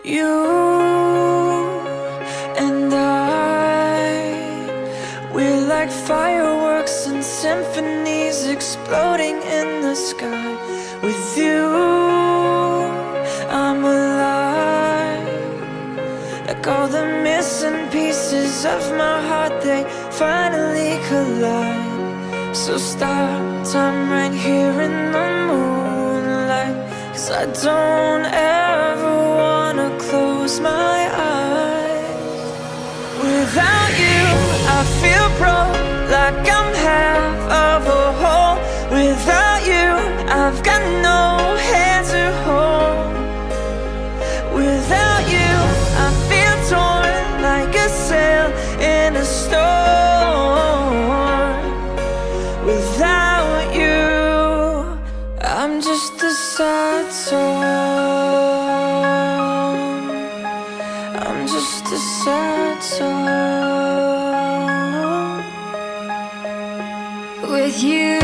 You and I, we're like fireworks and symphonies exploding in the sky. With you, I'm alive. Like all the missing pieces of my heart, they finally collide. So stop time right here in the moonlight, 'cause I don't ever wanna close my eyes. Without you, I feel broke, like I'm half of a whole. Without you, I've got no hand to hold. Without you, I feel torn like a sail in a storm. Without you, I'm just a sad song. I'm just a sad song. With you